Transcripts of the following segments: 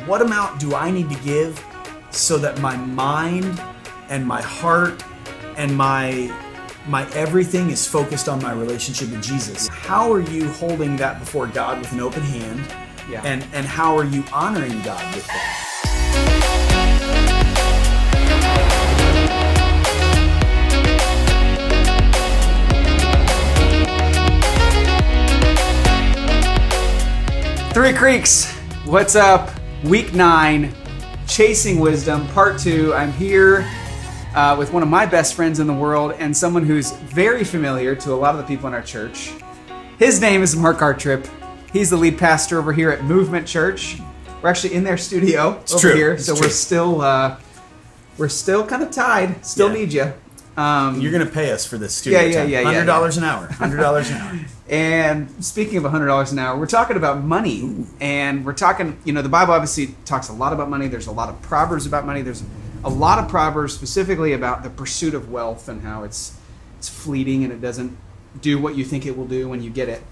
What amount do I need to give so that my mind and my heart and my everything is focused on my relationship with Jesus? How are you holding that before God with an open hand? Yeah. And how are you honoring God with that? Three Creeks, what's up? Week 9, Chasing Wisdom, Part 2. I'm here with one of my best friends in the world and someone who's very familiar to a lot of the people in our church. His name is Mark Artrip. He's the lead pastor over here at Movement Church. We're actually in their studio here, so we're still kind of tied. Still need you. You're going to pay us for this studio time. $100 an hour. $100 an hour. And speaking of $100 an hour, we're talking about money. Ooh. And we're talking, the Bible obviously talks a lot about money. There's a lot of proverbs about money. There's a lot of proverbs specifically about the pursuit of wealth and how it's fleeting and it doesn't do what you think it will do when you get it.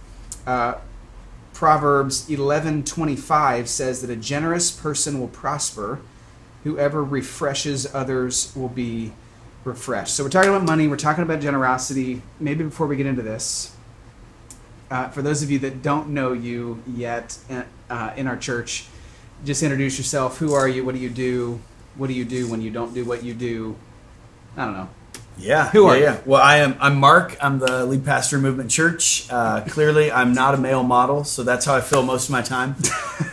Proverbs 11:25 says that a generous person will prosper. Whoever refreshes others will be refreshed. So we're talking about money. We're talking about generosity. Maybe before we get into this, for those of you that don't know you yet in our church, just introduce yourself. Who are you? What do you do? What do you do when you don't do what you do? I don't know. Yeah. Who are you? Well, I'm Mark. I'm the lead pastor of Movement Church. Clearly, I'm not a male model, so that's how I fill most of my time.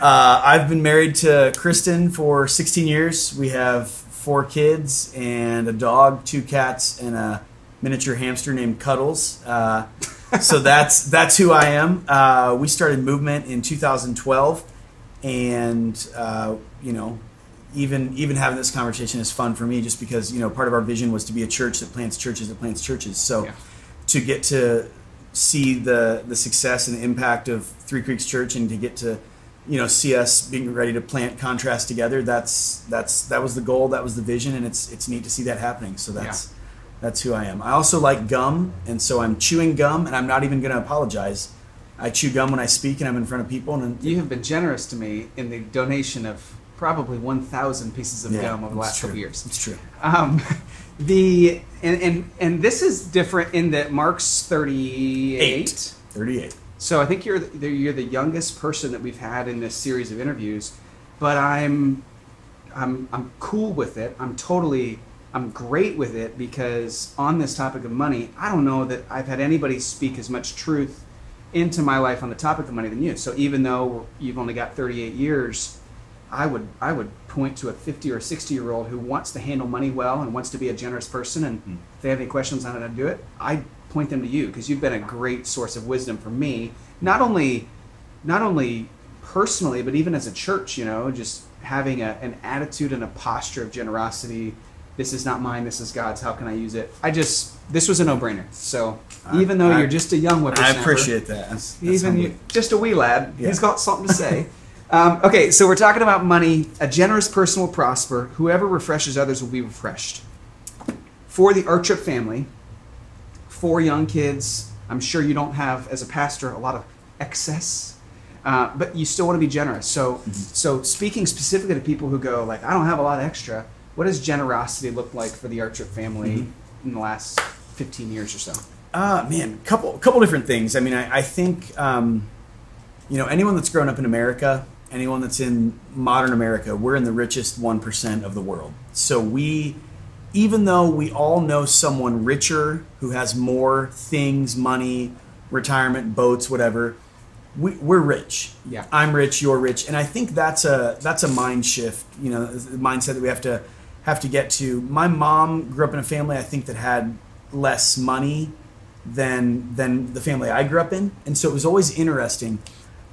I've been married to Kristen for 16 years. We have 4 kids and a dog, 2 cats, and a miniature hamster named Cuddles. So that's who I am. We started Movement in 2012, and even having this conversation is fun for me, just because part of our vision was to be a church that plants churches. So to get to see the success and the impact of Three Creeks Church, and to get to see us being ready to plant Contrast together, that was the goal, that was the vision, and it's neat to see that happening. So that's who I am. I also like gum, and so I'm chewing gum, and I'm not even going to apologize. I chew gum when I speak and I'm in front of people. And you have been generous to me in the donation of probably 1,000 pieces of gum over the last couple years. It's true. And this is different in that Mark's 38. 38. So I think you're the youngest person that we've had in this series of interviews, but I'm cool with it. I'm great with it, because on this topic of money, I don't know that I've had anybody speak as much truth into my life on the topic of money than you. So even though you've only got 38 years, I would point to a 50 or 60-year-old who wants to handle money well and wants to be a generous person, and if they have any questions on how to do it, I point them to you, because you've been a great source of wisdom for me, not only personally, but even as a church, just having an attitude and a posture of generosity. This is not mine, this is God's, how can I use it? This was a no-brainer. So even though you're just a young whippersnapper, I appreciate that. That's just a wee lad, he's got something to say. Okay, so we're talking about money. A generous person will prosper. Whoever refreshes others will be refreshed. For the Artrip family, 4 young kids, I'm sure you don't have, as a pastor, a lot of excess, but you still want to be generous. So speaking specifically to people who go, like, I don't have a lot of extra, what does generosity look like for the Artrip family in the last 15 years or so? Man, couple different things. I mean, I think, anyone that's grown up in America, anyone that's in modern America, we're in the richest 1% of the world. So even though we all know someone richer who has more things, money, retirement, boats, whatever, we're rich. Yeah. I'm rich, you're rich. And I think that's a mind shift, the mindset that we have to get to. My mom grew up in a family, I think, that had less money than the family I grew up in. And so it was always interesting.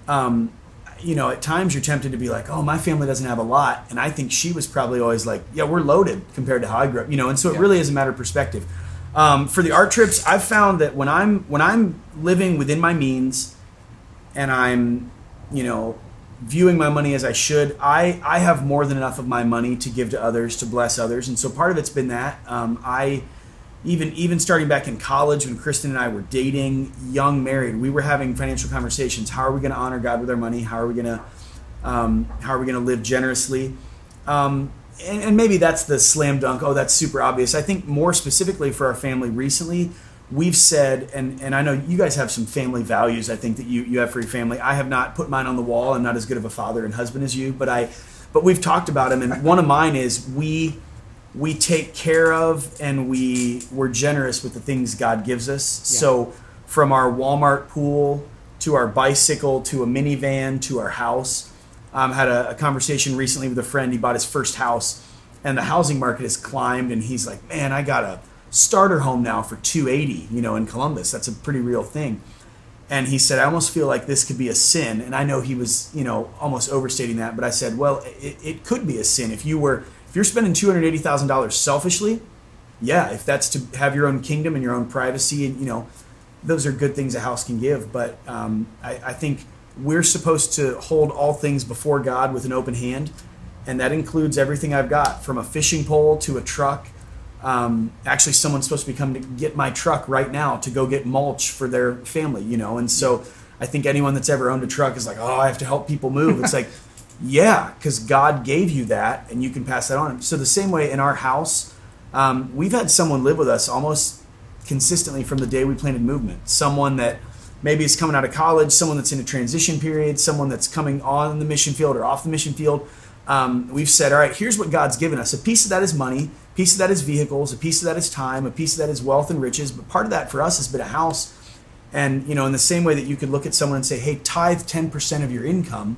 At times you're tempted to be like, oh, my family doesn't have a lot. And I think she was probably always like, yeah, we're loaded compared to how I grew up, and so it really is a matter of perspective. For the Artrips, I've found that when I'm living within my means and I'm, viewing my money as I should, I have more than enough of my money to give to others, to bless others. And so part of it's been that. Even starting back in college, when Kristen and I were dating, young, married, we were having financial conversations. How are we going to honor God with our money? How are we going to How are we going to live generously? And maybe that's the slam dunk. Oh, that's super obvious. I think more specifically for our family recently, we've said, and I know you guys have some family values, I think, that you have for your family. I have not put mine on the wall. I'm not as good of a father and husband as you, but we've talked about them. And one of mine is we take care of and we're generous with the things God gives us. Yeah. So from our Walmart pool to our bicycle to a minivan to our house. Had a conversation recently with a friend. He bought his first house, and the housing market has climbed. And he's like, "Man, I got a starter home now for $280, in Columbus. That's a pretty real thing." And he said, "I almost feel like this could be a sin." And I know he was, almost overstating that, but I said, "Well, it could be a sin if you're spending $280,000 selfishly. Yeah, if that's to have your own kingdom and your own privacy, and those are good things a house can give. But I think." We're supposed to hold all things before God with an open hand, and that includes everything I've got, from a fishing pole to a truck. Actually, someone's supposed to be coming to get my truck right now to go get mulch for their family, and so I think anyone that's ever owned a truck is like, "Oh, I have to help people move." It's like, yeah, because God gave you that, and you can pass that on. So the same way in our house, we've had someone live with us almost consistently from the day we planted Movement. Someone that maybe is coming out of college, someone that's in a transition period, someone that's coming on the mission field or off the mission field. We've said, all right, here's what God's given us. A piece of that is money, a piece of that is vehicles, a piece of that is time, a piece of that is wealth and riches. But part of that for us has been a house. And, in the same way that you could look at someone and say, hey, tithe 10% of your income,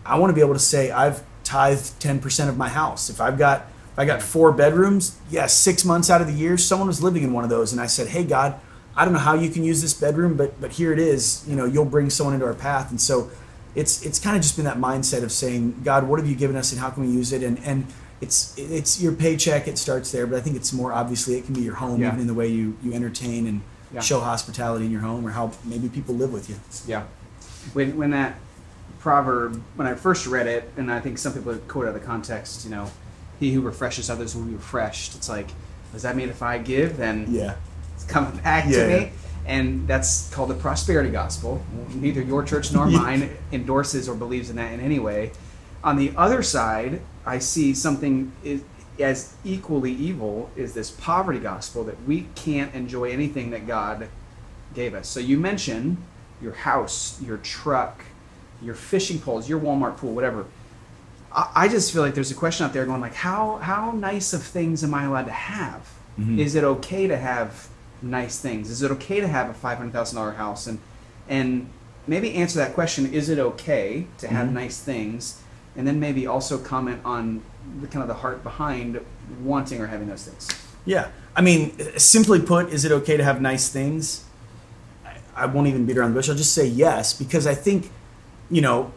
I want to be able to say, I've tithed 10% of my house. If I got 4 bedrooms, 6 months out of the year, someone was living in one of those. And I said, hey, God, I don't know how you can use this bedroom, but here it is. You'll bring someone into our path. And so it's kind of just been that mindset of saying, God, what have you given us and how can we use it? And it's your paycheck. It starts there, but I think it's more obviously it can be your home, even in the way you entertain and show hospitality in your home, or how maybe people live with you. Yeah. When that proverb, when I first read it, and I think some people quote out of the context, he who refreshes others will be refreshed. It's like, does that mean if I give, then it's coming back to me? And that's called the prosperity gospel. Neither your church nor mine endorses or believes in that in any way. On the other side, I see something as equally evil is this poverty gospel, that we can't enjoy anything that God gave us. So you mentioned your house, your truck, your fishing poles, your Walmart pool, whatever. I just feel like there's a question out there going like, how nice of things am I allowed to have? Mm-hmm. Is it okay to have nice things? Is it okay to have a $500,000 house? And maybe answer that question, is it okay to have nice things? And then maybe also comment on the kind of the heart behind wanting or having those things. Yeah. I mean, simply put, is it okay to have nice things? I won't even beat around the bush. I'll just say yes, because I think,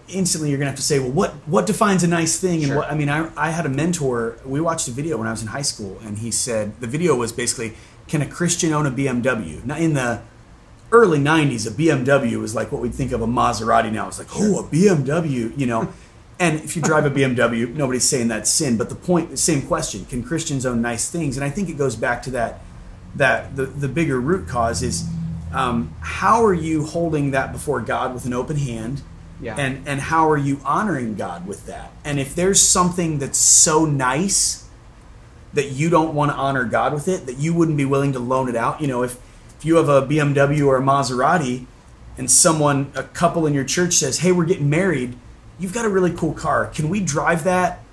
instantly you're going to have to say, well, what defines a nice thing? And what, I mean, I had a mentor, we watched a video when I was in high school, and he said, the video was basically, can a Christian own a BMW? Now, in the early 90s, a BMW was like what we'd think of a Maserati now. It's like, oh, a BMW, And if you drive a BMW, nobody's saying that's sin. But the same question, can Christians own nice things? And I think it goes back to that the bigger root cause is, how are you holding that before God with an open hand? Yeah. And how are you honoring God with that? And if there's something that's so nice that you don't want to honor God with it, that you wouldn't be willing to loan it out, if you have a BMW or a Maserati and a couple in your church says, hey, we're getting married, you've got a really cool car. Can we drive that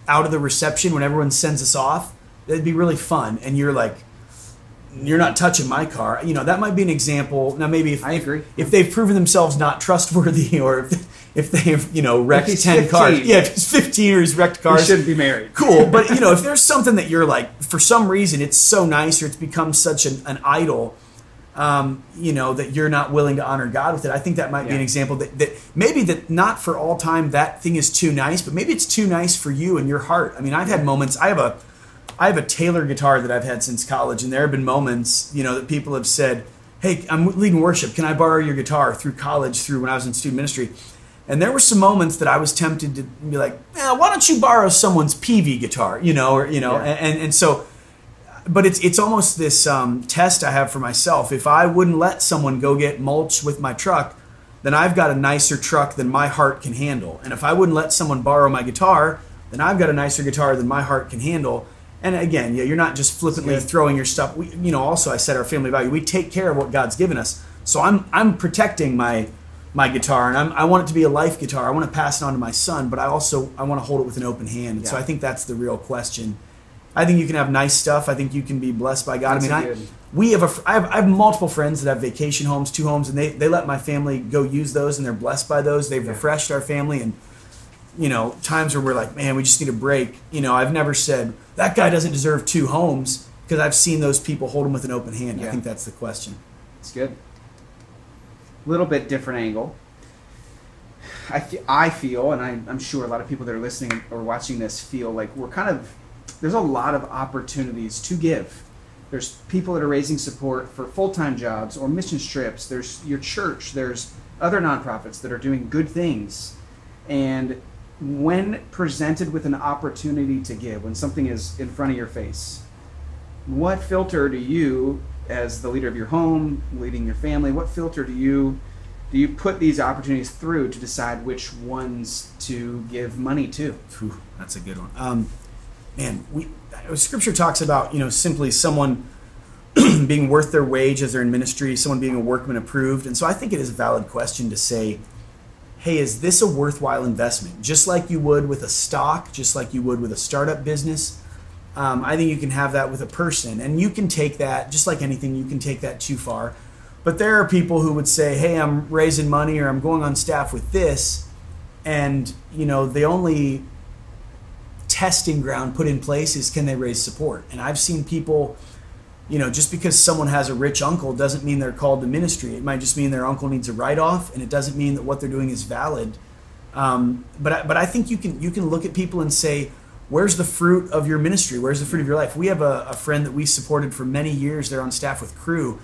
out of the reception when everyone sends us off? That'd be really fun. And you're like, you're not touching my car. That might be an example. Now, maybe I agree. If they've proven themselves not trustworthy, or if they've, wrecked 10 15. Cars. Yeah, if he's 15 or he's wrecked cars. He shouldn't be married. Cool. But, if there's something that you're like, for some reason, it's so nice, or it's become such an idol, that you're not willing to honor God with it. I think that might be an example that maybe that not for all time that thing is too nice, but maybe it's too nice for you and your heart. I mean, I've had moments, I have a Taylor guitar that I've had since college, and there have been moments, that people have said, hey, I'm leading worship. Can I borrow your guitar through college, through when I was in student ministry? And there were some moments that I was tempted to be like, why don't you borrow someone's PV guitar, and so, but it's almost this test I have for myself. If I wouldn't let someone go get mulch with my truck, then I've got a nicer truck than my heart can handle. And if I wouldn't let someone borrow my guitar, then I've got a nicer guitar than my heart can handle. And again, you're not just flippantly throwing your stuff. Also, I said our family value. We take care of what God's given us. So I'm protecting my guitar, and I want it to be a life guitar. I want to pass it on to my son, but I want to hold it with an open hand. And so I think that's the real question. I think you can have nice stuff. I think you can be blessed by God. I have multiple friends that have vacation homes, 2 homes, and they let my family go use those, and they're blessed by those. They've refreshed our family, and times where we're like, man, we just need a break. I've never said that guy doesn't deserve 2 homes, because I've seen those people hold them with an open hand. I think that's the question. It's good. Little bit different angle. I feel, and I'm sure a lot of people that are listening or watching this feel like there's a lot of opportunities to give. There's people that are raising support for full-time jobs or mission trips. There's your church. There's other nonprofits that are doing good things. And when presented with an opportunity to give, when something is in front of your face, what filter do you, as the leader of your home, leading your family, what filter do you put these opportunities through to decide which ones to give money to? Whew, that's a good one. Scripture talks about, simply someone being worth their wage as they're in ministry, someone being a workman approved. And so I think it is a valid question to say, hey, is this a worthwhile investment? Just like you would with a stock, just like you would with a startup business. I think you can have that with a person, and you can take that, just like anything, you can take that too far. But there are people who would say, hey, I'm raising money, or I'm going on staff with this, and the only testing ground put in place is, can they raise support? And I've seen people, just because someone has a rich uncle doesn't mean they're called to ministry. It might just mean their uncle needs a write-off, and it doesn't mean that what they're doing is valid. But I think you can look at people and say, where's the fruit of your ministry? Where's the fruit of your life? We have a friend that we supported for many years. They're on staff with Crew,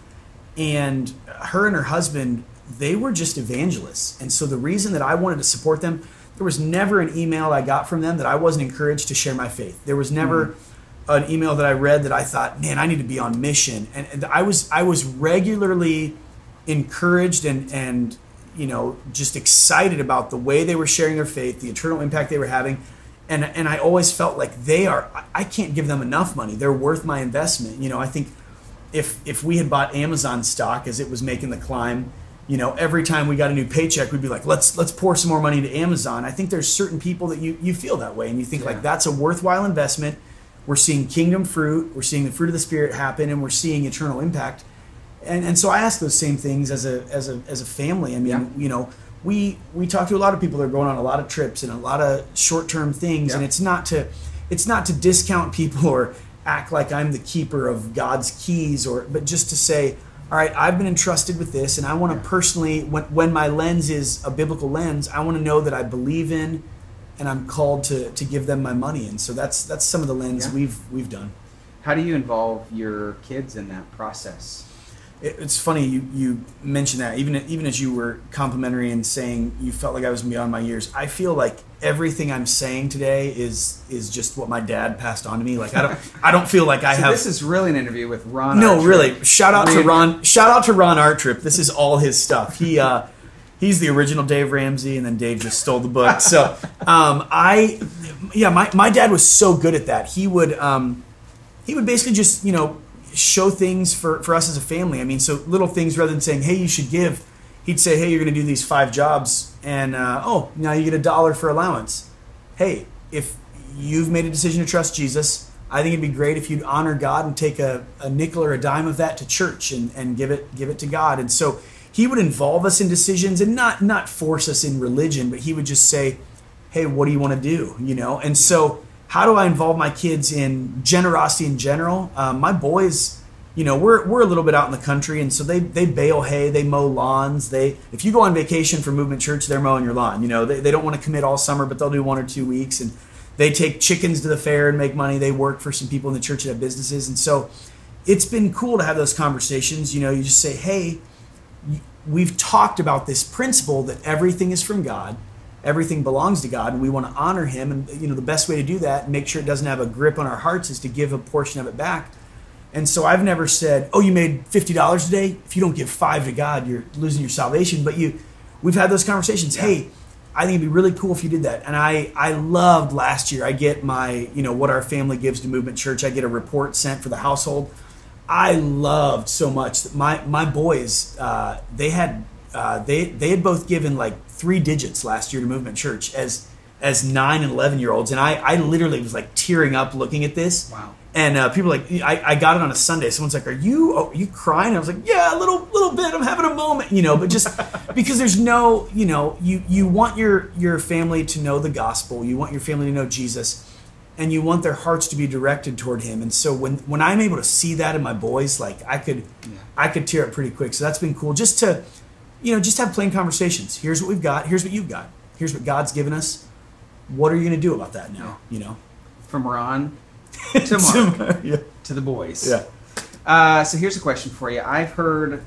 and her and her husband, they were just evangelists. And so the reason that I wanted to support them, there was never an email I got from them that I wasn't encouraged to share my faith. There was never an email that I read that I thought, man, I need to be on mission. And I was regularly encouraged and just excited about the way they were sharing their faith, the eternal impact they were having. And I always felt like I can't give them enough money. They're worth my investment. I think if we had bought Amazon stock as it was making the climb, every time we got a new paycheck, we'd be like, let's pour some more money into Amazon. I think there's certain people that you feel that way, and you think like that's a worthwhile investment. We're seeing kingdom fruit. We're seeing the fruit of the Spirit happen, and we're seeing eternal impact. And so I ask those same things as a family. I mean, we talk to a lot of people that are going on a lot of trips and a lot of short-term things, and it's not to discount people or act like I'm the keeper of God's keys, but just to say, all right, I've been entrusted with this, and I want to personally, when my lens is a biblical lens, I want to know that I believe in, and I'm called to give them my money. And so that's some of the lens we've done. How do you involve your kids in that process? It's funny you mentioned that. Even as you were complimentary and saying you felt like I was beyond my years, I feel like everything I'm saying today is just what my dad passed on to me. Like I don't feel like I have. This is really an interview with Ron. No, Artrip. Really. Shout out to Ron. Shout out to Ron Artrip. This is all his stuff. He's the original Dave Ramsey, and then Dave just stole the book. So my dad was so good at that. He would basically just show things for us as a family. I mean, so little things rather than saying, hey, you should give, he'd say, hey, you're going to do these 5 jobs, and now you get $1 for allowance. Hey, if you've made a decision to trust Jesus, I think it'd be great if you'd honor God and take a nickel or a dime of that to church and give it to God. And so he would involve us in decisions and not force us in religion, but he would just say, hey, what do you want to do? And so how do I involve my kids in generosity in general? My boys, we're a little bit out in the country, and so they bale hay, they mow lawns. If you go on vacation for Movement Church, they're mowing your lawn. They don't want to commit all summer, but they'll do 1 or 2 weeks. And they take chickens to the fair and make money. They work for some people in the church that have businesses. And so it's been cool to have those conversations. You just say, hey, we've talked about this principle that everything is from God. Everything belongs to God, and we want to honor him. And the best way to do that and make sure it doesn't have a grip on our hearts is to give a portion of it back. And so I've never said, oh, you made $50 today. If you don't give $5 to God, you're losing your salvation. But we've had those conversations. Yeah. Hey, I think it'd be really cool if you did that. And I loved last year. I get my, what our family gives to Movement Church. I get a report sent for the household. I loved so much that my boys, they had both given like 3 digits last year to Movement Church as 9 and 11-year-olds. And I literally was like tearing up looking at this. Wow. And people were like, I got it on a Sunday. Someone's like, are you crying? And I was like, yeah, a little bit. I'm having a moment, but just because there's no, you want your family to know the gospel. You want your family to know Jesus, and you want their hearts to be directed toward him. And so when I'm able to see that in my boys, like I could tear up pretty quick. So that's been cool just to, just have plain conversations. Here's what we've got. Here's what you've got. Here's what God's given us. What are you going to do about that now? From Ron to Mark, yeah. to the boys. Yeah. So here's a question for you. I've heard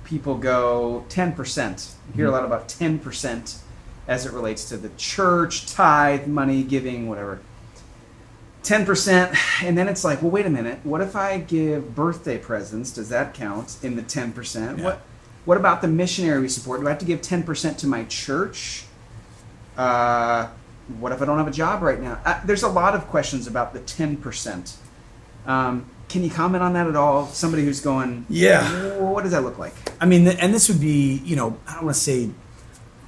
people go 10%. You hear a lot about 10% as it relates to the church, tithe, money, giving, whatever. 10%, and then it's like, well, wait a minute. What if I give birthday presents? Does that count in the 10%? Yeah. What about the missionary we support? Do I have to give 10% to my church? What if I don't have a job right now? There's a lot of questions about the 10%. Can you comment on that at all? Somebody who's going, yeah. What does that look like? I mean, and this would be, I don't want to say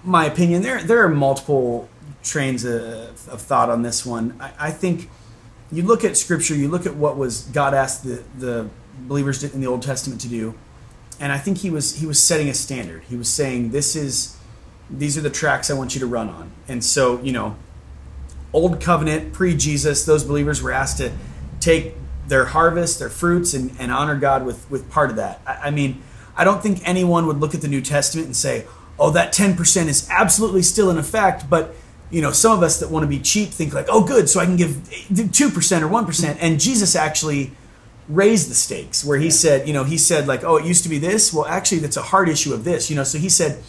my opinion. There are multiple trains of thought on this one. I think you look at Scripture, you look at what was God asked the believers in the Old Testament to do, and I think he was setting a standard. He was saying, these are the tracks I want you to run on. And so, Old Covenant, pre-Jesus, those believers were asked to take their harvest, their fruits, and honor God with part of that. I mean, I don't think anyone would look at the New Testament and say, oh, that 10% is absolutely still in effect, but some of us that want to be cheap think like, oh, good, so I can give 2% or 1%. And Jesus actually raised the stakes where he said, like, oh, it used to be this. Well, actually, that's a hard issue of this. So he said,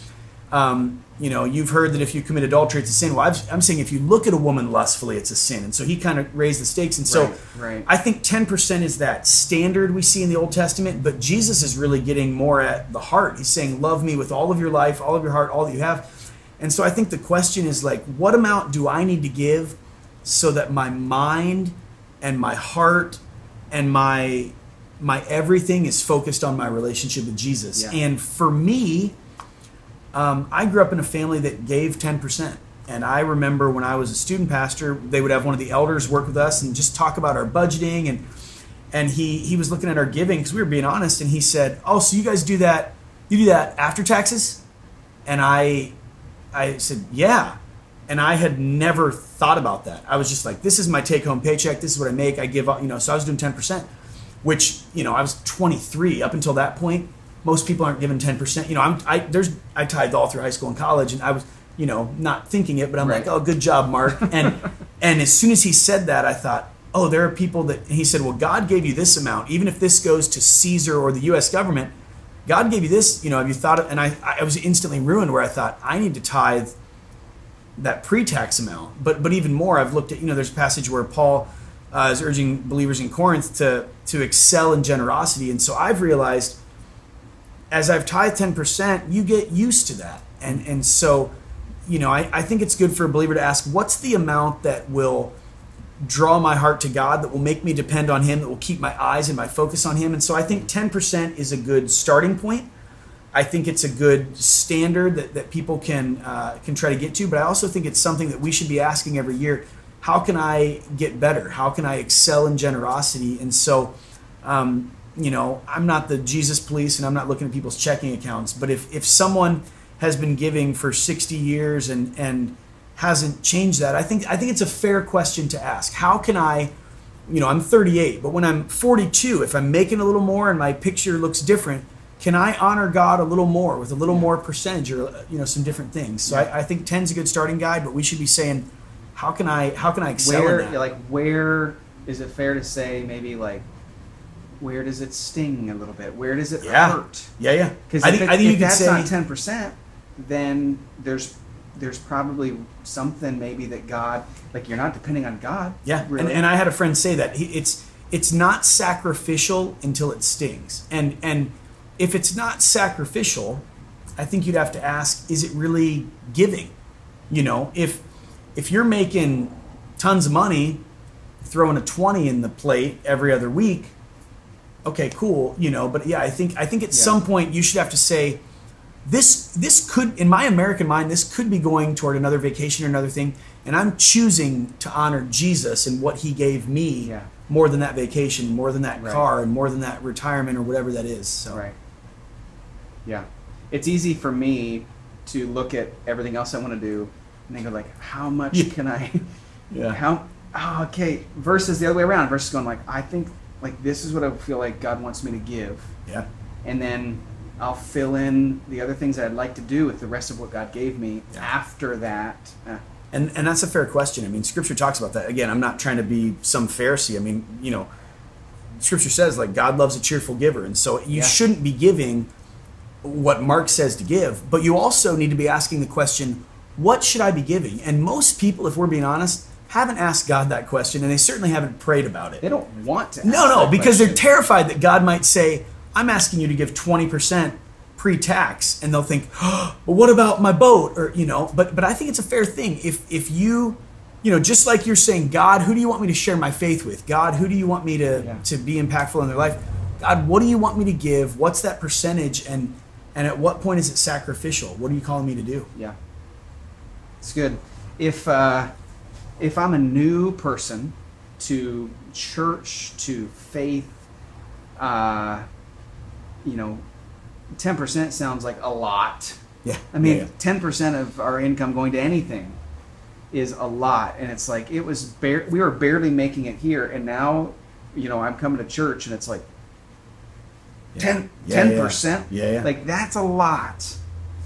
you've heard that if you commit adultery, it's a sin. Well, I'm saying if you look at a woman lustfully, it's a sin. And so he kind of raised the stakes. And so right. I think 10% is that standard we see in the Old Testament, but Jesus is really getting more at the heart. He's saying, love me with all of your life, all of your heart, all that you have. And so I think the question is like, what amount do I need to give so that my mind and my heart and my everything is focused on my relationship with Jesus? Yeah. And for me, I grew up in a family that gave 10%. And I remember when I was a student pastor, they would have one of the elders work with us and just talk about our budgeting. And he was looking at our giving because we were being honest. And he said, oh, so you guys do that? You do that after taxes? And I said, yeah. And I had never thought about that. I was just like, this is my take-home paycheck. This is what I make. I give, so I was doing 10%, which, I was 23 up until that point. Most people aren't given 10%. I tithed all through high school and college, and I was, not thinking it, but I'm right. like, oh, good job, Mark. And as soon as he said that, I thought, oh, there are people that, and he said, well, God gave you this amount. Even if this goes to Caesar or the U.S. government, God gave you this, have you thought of, and I was instantly ruined where I thought, I need to tithe that pre-tax amount. But even more, I've looked at, there's a passage where Paul is urging believers in Corinth to excel in generosity. And so I've realized, as I've tithed 10%, you get used to that. And so, I think it's good for a believer to ask, what's the amount that will draw my heart to God, that will make me depend on him, that will keep my eyes and my focus on him? And so I think 10% is a good starting point. I think it's a good standard that people can try to get to, but I also think it's something that we should be asking every year. How can I get better? How can I excel in generosity? And so, I'm not the Jesus police, and I'm not looking at people's checking accounts, but if someone has been giving for 60 years and hasn't changed that, I think it's a fair question to ask. How can I, I'm 38, but when I'm 42, if I'm making a little more and my picture looks different, can I honor God a little more with a little more percentage or some different things? So I think 10 is a good starting guide, but we should be saying, how can I excel in that? Where is it fair to say maybe where does it sting a little bit? Where does it hurt? Yeah. Because I think you could that's say not 10%, then there's probably something maybe that God, you're not depending on God. Yeah, really. And I had a friend say that it's not sacrificial until it stings. And if it's not sacrificial, I think you'd have to ask, is it really giving? You know, if you're making tons of money, throwing a 20 in the plate every other week, okay, cool, you know, but yeah, I think at some point you should have to say, this could, in my American mind, this could be going toward another vacation or another thing, and I'm choosing to honor Jesus and what he gave me more than that vacation, more than that car, and more than that retirement or whatever that is. So. Right. Yeah. It's easy for me to look at everything else I want to do and then go like, how much can I, okay, versus the other way around, versus going like, I think like this is what I feel like God wants me to give. Yeah. And then I'll fill in the other things that I'd like to do with the rest of what God gave me after that. And that's a fair question. I mean, Scripture talks about that. Again, I'm not trying to be some Pharisee. I mean, you know, Scripture says like God loves a cheerful giver, and so you shouldn't be giving what Mark says to give, but you also need to be asking the question, what should I be giving? And most people, if we're being honest, haven't asked God that question, and they certainly haven't prayed about it. They don't want to. No, because they're terrified that God might say, I'm asking you to give 20% pre-tax, and they'll think, well, what about my boat? Or, you know, but I think it's a fair thing. If you know, just like you're saying, God, who do you want me to share my faith with? God, who do you want me to be impactful in their life? God, what do you want me to give? What's that percentage? And at what point is it sacrificial? What are you calling me to do? Yeah, it's good. If I'm a new person to church, to faith, you know, 10% sounds like a lot. Yeah. I mean, 10% of our income going to anything is a lot, and it's like we were barely making it here, and now, you know, I'm coming to church, and it's like 10%. Yeah. Like that's a lot.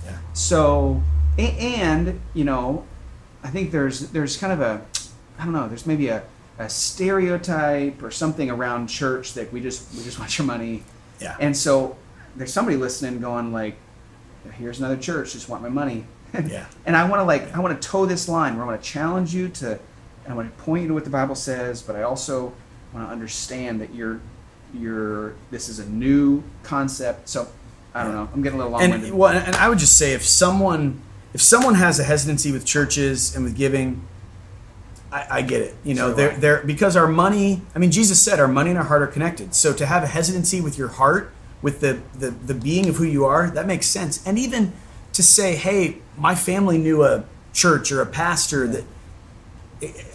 Yeah. So, and you know, I think there's kind of a, I don't know, there's maybe a stereotype or something around church that we just want your money. Yeah. And so there's somebody listening going like, here's another church, just want my money. Yeah. And I want to toe this line where I want to challenge you to, and I want to point you to what the Bible says, but I also want to understand that this is a new concept. So I don't know. I'm getting a little long-winded. And I would just say if someone has a hesitancy with churches and with giving, I get it. You know, they're because our money. I mean, Jesus said our money and our heart are connected. So to have a hesitancy with your heart, with the being of who you are, that makes sense. And even to say, hey, my family knew a church or a pastor that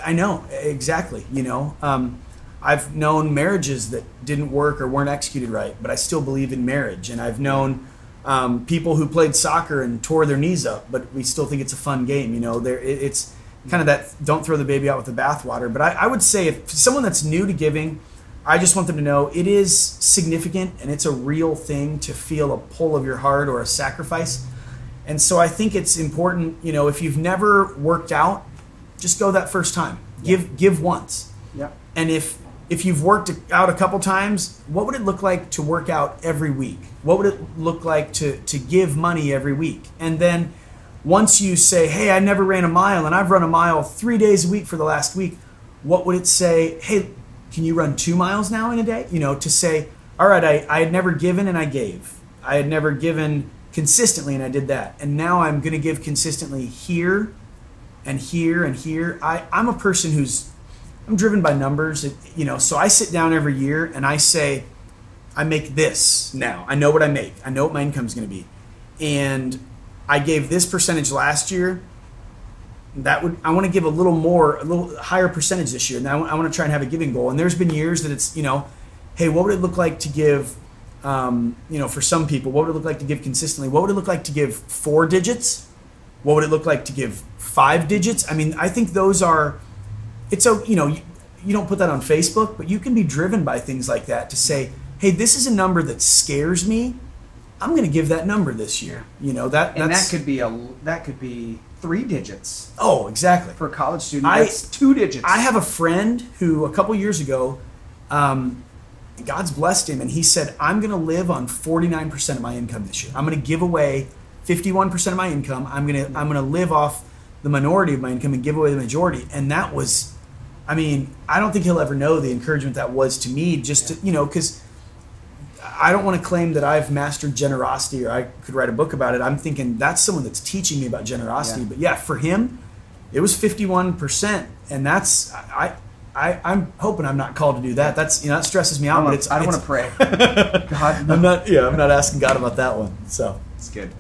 I know exactly. You know. I've known marriages that didn't work or weren't executed right, but I still believe in marriage. And I've known people who played soccer and tore their knees up, but we still think it's a fun game. You know, it's kind of that don't throw the baby out with the bathwater. But I would say if someone that's new to giving, I just want them to know it is significant and it's a real thing to feel a pull of your heart or a sacrifice. And so I think it's important, you know, if you've never worked out, just go that first time. Give once. Yeah. And if you've worked out a couple times, what would it look like to work out every week? What would it look like to give money every week? And then once you say, hey, I never ran a mile and I've run a mile 3 days a week for the last week, what would it say, hey, can you run 2 miles now in a day? You know, to say, all right, I had never given and I gave. I had never given consistently and I did that. And now I'm going to give consistently here and here and here. I'm a person I'm driven by numbers, you know, so I sit down every year and I say, I make this now. I know what I make. I know what my income is going to be. And I gave this percentage last year. I want to give a little higher percentage this year. And I want to try and have a giving goal. And there's been years that it's, you know, hey, what would it look like to give, you know, for some people, what would it look like to give consistently? What would it look like to give 4 digits? What would it look like to give 5 digits? I mean, I think those are, you know, you don't put that on Facebook, but you can be driven by things like that to say, hey, this is a number that scares me. I'm going to give that number this year. You know, that could be 3 digits. Oh, exactly. For a college student, that's 2 digits. I have a friend who a couple years ago, God's blessed him, and he said, I'm going to live on 49% of my income this year. I'm going to give away 51% of my income. I'm going to live off the minority of my income and give away the majority. And that was, I mean, I don't think he'll ever know the encouragement that was to me, just to, you know, because I don't want to claim that I've mastered generosity or I could write a book about it. I'm thinking that's someone that's teaching me about generosity. Yeah. But yeah, for him, it was 51%, and that's I'm hoping I'm not called to do that. That's that stresses me out. I don't want to pray. God, no. I'm not asking God about that one. So it's good.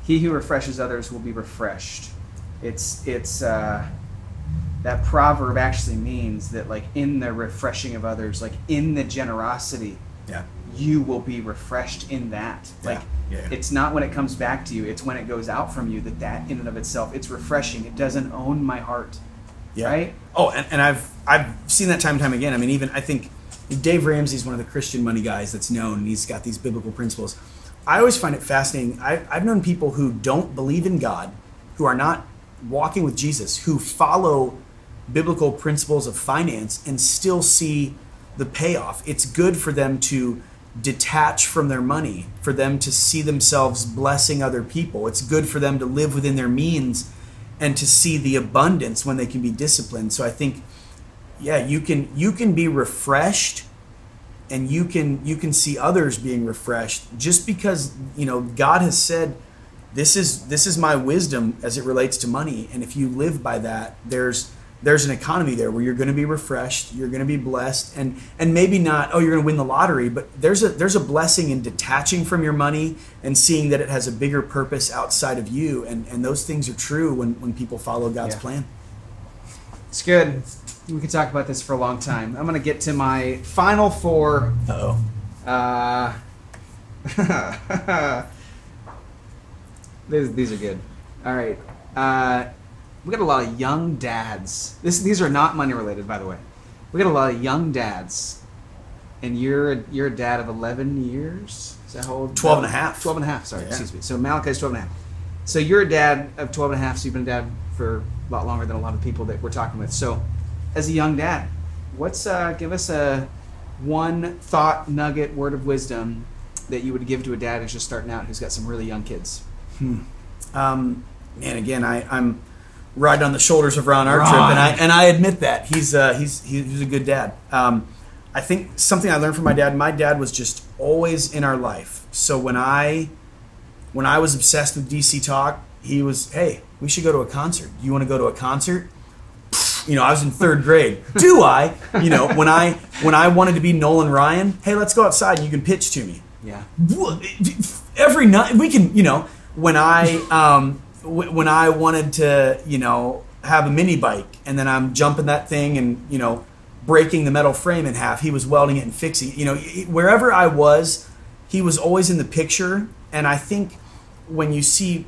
He who refreshes others will be refreshed. It's that proverb actually means that, like, in the refreshing of others, like in the generosity, you will be refreshed in that. Like, it's not when it comes back to you, it's when it goes out from you that in and of itself, it's refreshing. It doesn't own my heart. Right? Oh, and I've seen that time and time again. I mean, even I think Dave Ramsey's one of the Christian money guys that's known, and he's got these biblical principles. I always find it fascinating. I've known people who don't believe in God, who are not walking with Jesus, who follow biblical principles of finance and still see the payoff. It's good for them to detach from their money, for them to see themselves blessing other people. It's good for them to live within their means and to see the abundance when they can be disciplined. So I think, you can be refreshed, and you can see others being refreshed just because God has said, this is my wisdom as it relates to money, and if you live by that, there's an economy there where you're going to be refreshed, you're going to be blessed, and maybe not, you're going to win the lottery, but there's a blessing in detaching from your money and seeing that it has a bigger purpose outside of you, and those things are true when people follow God's plan. It's good. We could talk about this for a long time. I'm going to get to my final four. These are good. All right. We got a lot of young dads. These are not money related, by the way. We got a lot of young dads, and you're a dad of 11 years. Is that how old? 12 and a half. 12 and a half. Sorry, excuse me. So Malachi's 12 and a half. So you're a dad of 12 and a half. So you've been a dad for a lot longer than a lot of people that we're talking with. So, as a young dad, give us a one thought nugget, word of wisdom that you would give to a dad who's just starting out, who's got some really young kids. Man, again, I'm riding on the shoulders of Ron Artrip, and I admit that he's a good dad. I think something I learned from my dad was just always in our life. So when I was obsessed with DC Talk, he was, hey, we should go to a concert. You want to go to a concert? I was in third grade. Do I? When I wanted to be Nolan Ryan, hey, let's go outside and you can pitch to me. Yeah. Every night we can. When I wanted to, have a mini bike, and then I'm jumping that thing and breaking the metal frame in half, he was welding it and fixing it. Wherever I was, he was always in the picture. And I think when you see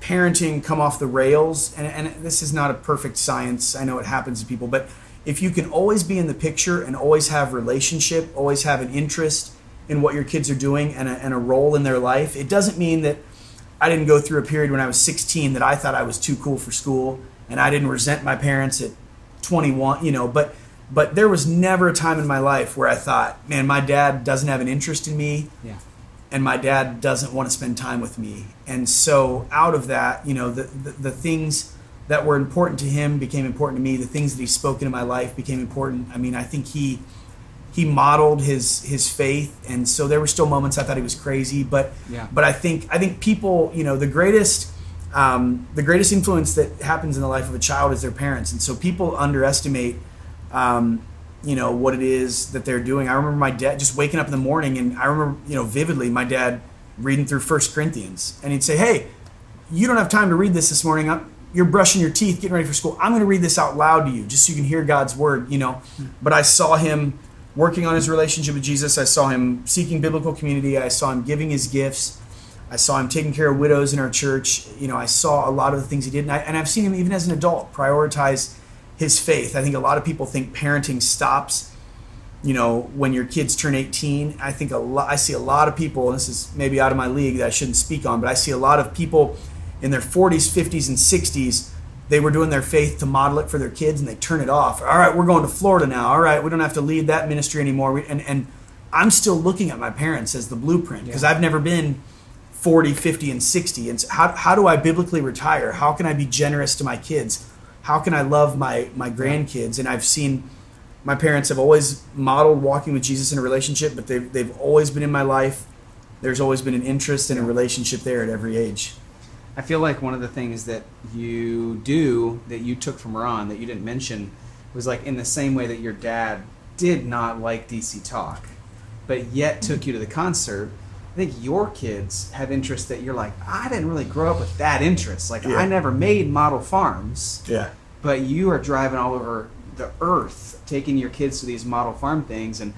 parenting come off the rails, and this is not a perfect science, I know it happens to people, but if you can always be in the picture and always have relationship, always have an interest in what your kids are doing and a role in their life, it doesn't mean that I didn't go through a period when I was 16 that I thought I was too cool for school, and I didn't resent my parents at 21, but there was never a time in my life where I thought, man, my dad doesn't have an interest in me. Yeah. And my dad doesn't want to spend time with me. And so out of that, the things that were important to him became important to me. The things that he spoke into my life became important. I mean, I think he modeled his faith. And so there were still moments I thought he was crazy. But I think people, the greatest influence that happens in the life of a child is their parents. And so people underestimate what it is that they're doing. I remember my dad just waking up in the morning, and I remember, vividly my dad reading through 1 Corinthians, and he'd say, hey, you don't have time to read this morning. You're brushing your teeth, getting ready for school. I'm going to read this out loud to you just so you can hear God's word, But I saw him working on his relationship with Jesus. I saw him seeking biblical community. I saw him giving his gifts. I saw him taking care of widows in our church. I saw a lot of the things he did. And I've seen him, even as an adult, prioritize his faith. I think a lot of people think parenting stops, when your kids turn 18. I see a lot of people, and this is maybe out of my league that I shouldn't speak on, but I see a lot of people in their 40s, 50s, and 60s. They were doing their faith to model it for their kids, and they turn it off. All right, we're going to Florida now. All right, we don't have to lead that ministry anymore. And I'm still looking at my parents as the blueprint, because I've never been 40, 50, and 60. And so how do I biblically retire? How can I be generous to my kids? How can I love my grandkids? And I've seen my parents have always modeled walking with Jesus in a relationship, but they've always been in my life. There's always been an interest in a relationship there at every age. I feel like one of the things that you do that you took from Ron that you didn't mention was like in the same way that your dad did not like DC Talk, but yet took you to the concert. I think your kids have interests that you're like, I didn't really grow up with that interest. Like, I never made model farms. Yeah. But you are driving all over the earth, taking your kids to these model farm things. And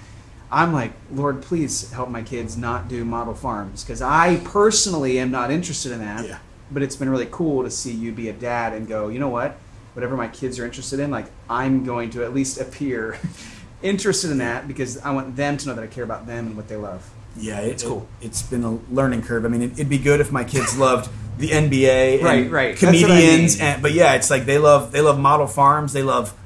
I'm like, Lord, please help my kids not do model farms. Because I personally am not interested in that. Yeah. But it's been really cool to see you be a dad and go, you know what? Whatever my kids are interested in, like, I'm going to at least appear interested in that because I want them to know that I care about them and what they love. Yeah, it's cool. It's been a learning curve. I mean, it'd be good if my kids loved the NBA and right. comedians, but yeah, it's like they love model farms, they love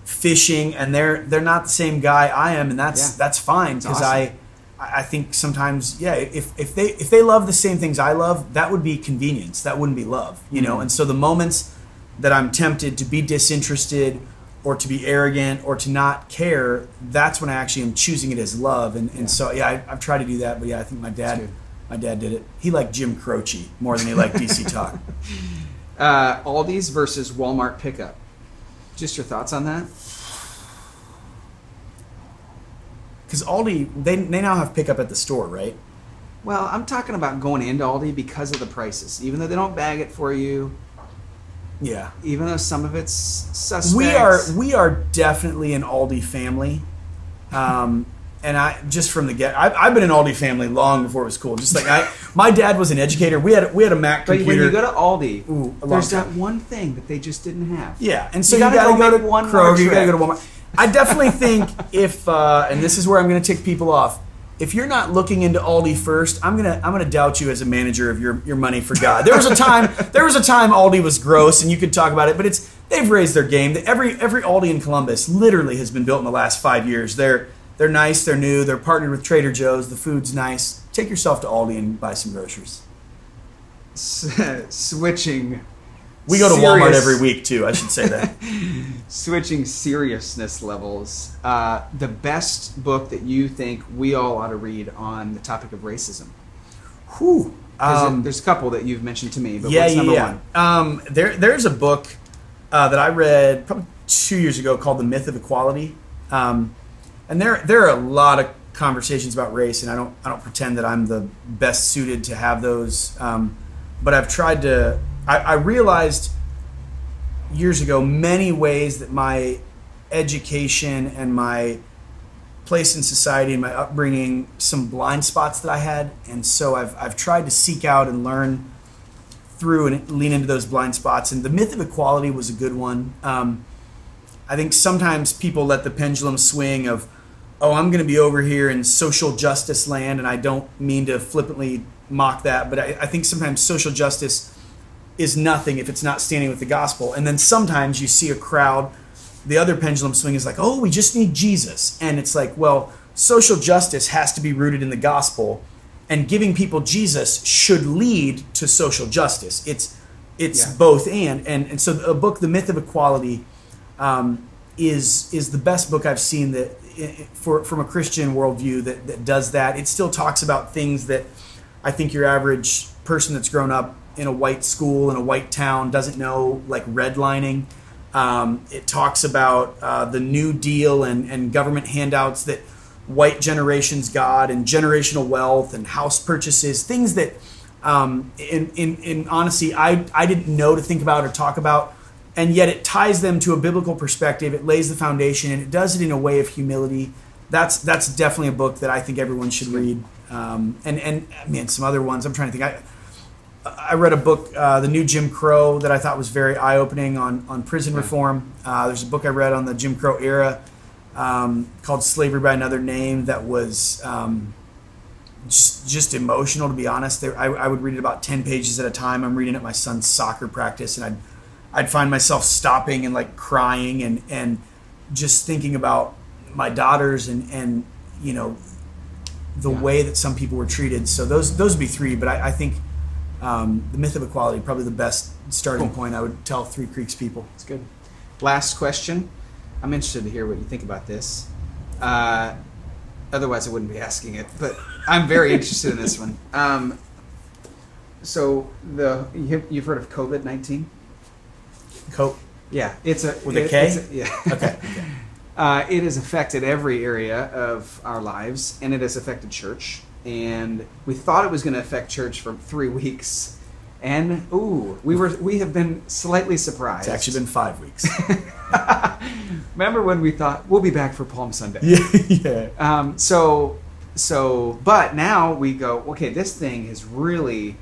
fishing, and they're not the same guy I am, and that's fine because awesome. I think sometimes if they love the same things I love, that would be convenience, that wouldn't be love, you know. And so the moments that I'm tempted to be disinterested or to be arrogant or to not care, that's when I actually am choosing it as love. And so, I've tried to do that. But, I think my dad did it. He liked Jim Croce more than he liked DC Talk. Aldi's versus Walmart pickup. Just your thoughts on that? Because Aldi, they now have pickup at the store, right? Well, I'm talking about going into Aldi because of the prices. Even though they don't bag it for you. Yeah. Even though some of it's suspect. We are definitely an Aldi family. And I just from the get, I've been an Aldi family long before it was cool. Just like my dad was an educator. We had a Mac computer. But when you go to Aldi, there's that one thing that they just didn't have. Yeah, and so you gotta go to Kroger. You gotta go to Walmart. I definitely think if and this is where I'm going to tick people off. If you're not looking into Aldi first, I'm gonna doubt you as a manager of your money for God. There was a time Aldi was gross, and you could talk about it, but they've raised their game. Every Aldi in Columbus literally has been built in the last 5 years. They're nice, they're new, they're partnered with Trader Joe's. The food's nice. Take yourself to Aldi and buy some groceries. Switching. We go to Walmart every week too. I should say that. Switching seriousness levels. The best book that you think we all ought to read on the topic of racism. Whew. There's a couple that you've mentioned to me. But what's number one? There's a book that I read probably 2 years ago called The Myth of Equality, and there are a lot of conversations about race, and I don't pretend that I'm the best suited to have those, but I've tried to. I realized years ago many ways that my education and my place in society and my upbringing, some blind spots that I had, and so I've tried to seek out and learn through and lean into those blind spots. And The Myth of Equality was a good one. I think sometimes people let the pendulum swing of, oh, I'm going to be over here in social justice land, and I don't mean to flippantly mock that, but I think sometimes social justice is nothing if it's not standing with the gospel. And then sometimes you see a crowd, the other pendulum swing is like, oh, we just need Jesus. And it's like, well, social justice has to be rooted in the gospel, and giving people Jesus should lead to social justice. It's both and so a book, The Myth of Equality, is the best book I've seen that from a Christian worldview that does that. It still talks about things that I think your average person that's grown up in a white school in a white town doesn't know, like redlining. It talks about the New Deal and government handouts that white generations got, and generational wealth and house purchases, things that in honesty I didn't know to think about or talk about, and yet it ties them to a biblical perspective. It lays the foundation, and it does it in a way of humility. That's definitely a book that I think everyone should read. And man, some other ones I'm trying to think. I read a book, The New Jim Crow, that I thought was very eye-opening on prison reform. There's a book I read on the Jim Crow era called Slavery by Another Name that was just emotional, to be honest. I would read it about 10 pages at a time. I'm reading at my son's soccer practice, and I'd find myself stopping and like crying and just thinking about my daughters and you know the way that some people were treated. So those would be three, but I think The Myth of Equality, probably the best starting point I would tell Three Creeks people. That's good. Last question. I'm interested to hear what you think about this. Otherwise, I wouldn't be asking it, but I'm very interested in this one. So you've heard of COVID-19? Yeah, it's a with a K. Yeah. Okay. It has affected every area of our lives, and it has affected church. And we thought it was going to affect church for 3 weeks, and we have been slightly surprised. It's actually been 5 weeks. Remember when we thought we'll be back for Palm Sunday? Yeah. But now we go, okay, this thing has really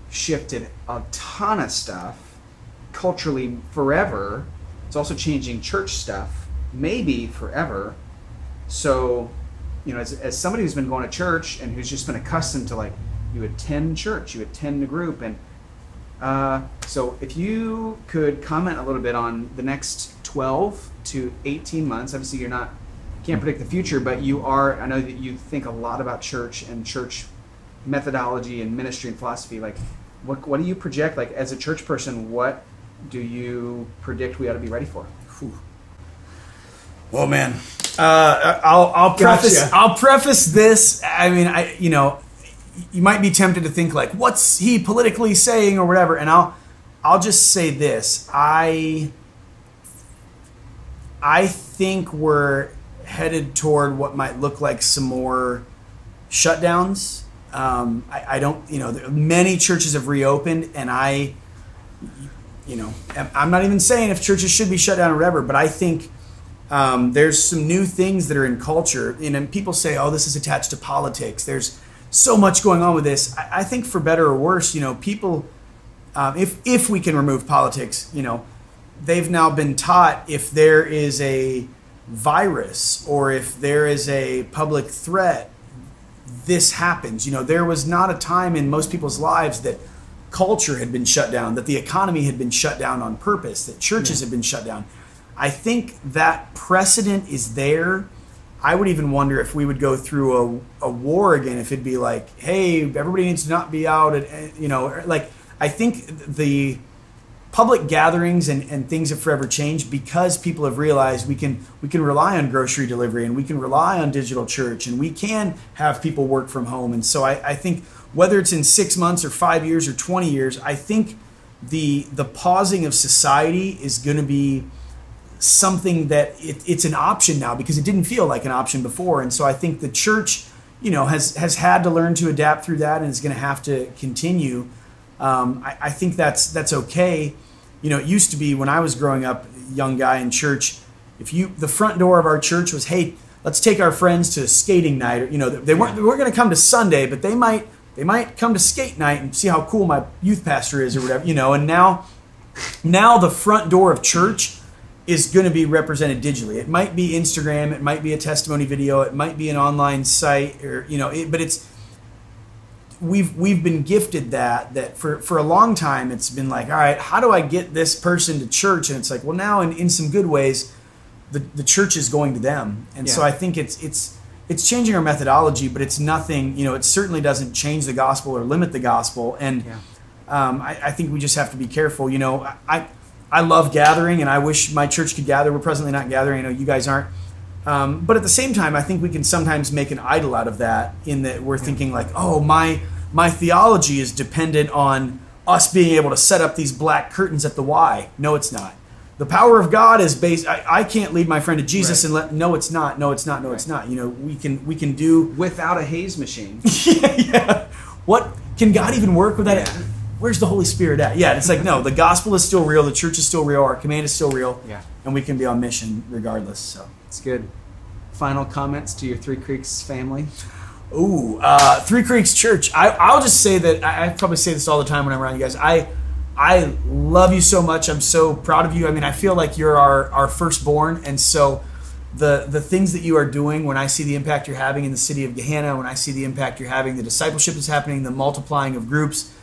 shifted a ton of stuff culturally forever. It's also changing church stuff, maybe forever. So, as somebody who's been going to church and who's just been accustomed to, like, you attend church, you attend a group, and so if you could comment a little bit on the next 12 to 18 months. Obviously, can't predict the future, but I know that you think a lot about church and church methodology and ministry and philosophy. Like, what do you project? Like, as a church person, what do you predict we ought to be ready for? Well, man, I'll preface this. I mean, you might be tempted to think, like, what's he politically saying or whatever, and I'll just say this. I think we're headed toward what might look like some more shutdowns. I don't, many churches have reopened, and I'm not even saying if churches should be shut down or whatever, but I think there's some new things that are in culture, and people say, oh, this is attached to politics. There's so much going on with this. I think for better or worse, people, if we can remove politics, they've now been taught if there is a virus or if there is a public threat, this happens. There was not a time in most people's lives that culture had been shut down, that the economy had been shut down on purpose, that churches had been shut down. I think that precedent is there. I would even wonder if we would go through a war again, if it'd be like, hey, everybody needs to not be out. I think the public gatherings and things have forever changed because people have realized we can rely on grocery delivery, and we can rely on digital church, and we can have people work from home. And so I think whether it's in 6 months or 5 years or 20 years, I think the pausing of society is going to be something that it's an option now, because it didn't feel like an option before. And so I think the church, has had to learn to adapt through that, and is going to have to continue. I think that's okay. It used to be when I was growing up, young guy in church, the front door of our church was, hey, let's take our friends to skating night. Or, they weren't going to come to Sunday, but they might come to skate night and see how cool my youth pastor is or whatever. And now the front door of church is going to be represented digitally. It might be Instagram, it might be a testimony video, it might be an online site, or but it's we've been gifted that for a long time. It's been like, all right, how do I get this person to church? And it's like, well, now in some good ways, the church is going to them. And so I think it's changing our methodology, but it's nothing. It certainly doesn't change the gospel or limit the gospel. And I think we just have to be careful. I love gathering, and I wish my church could gather. We're presently not gathering. I know you guys aren't. But at the same time, I think we can sometimes make an idol out of that, in that we're thinking like, oh, my theology is dependent on us being able to set up these black curtains at the Y. No, it's not. The power of God is based. I can't lead my friend to Jesus and let. No, it's not. No, it's not. No, it's not. We can do without a haze machine. Yeah. What can God even work with that? Yeah. Where's the Holy Spirit at? Yeah, it's like, no, the gospel is still real, the church is still real, our command is still real, and we can be on mission regardless. So it's good. Final comments to your Three Creeks family? Ooh, Three Creeks Church. I'll just say that I probably say this all the time when I'm around you guys. I love you so much. I'm so proud of you. I mean, I feel like you're our firstborn, and so the things that you are doing, when I see the impact you're having in the city of Gehenna, when I see the impact you're having, the discipleship that's happening, the multiplying of groups,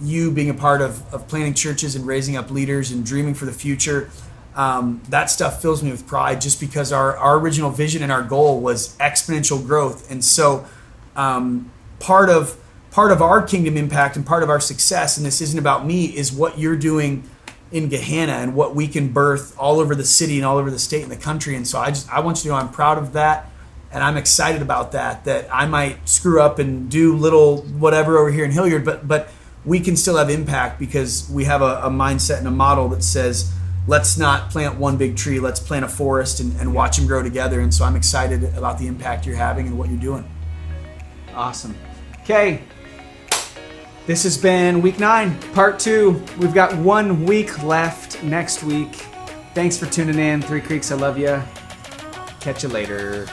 you being a part of planting churches and raising up leaders and dreaming for the future, that stuff fills me with pride, just because our original vision and our goal was exponential growth. And so part of our kingdom impact and part of our success, and this isn't about me, is what you're doing in Gehenna and what we can birth all over the city and all over the state and the country. And so I want you to know I'm proud of that, and I'm excited about that I might screw up and do little whatever over here in Hilliard, but we can still have impact because we have a mindset and a model that says, let's not plant one big tree, let's plant a forest and watch them grow together. And so I'm excited about the impact you're having and what you're doing. Awesome. Okay. This has been week 9, part 2. We've got 1 week left next week. Thanks for tuning in. Three Creeks, I love you. Catch you later.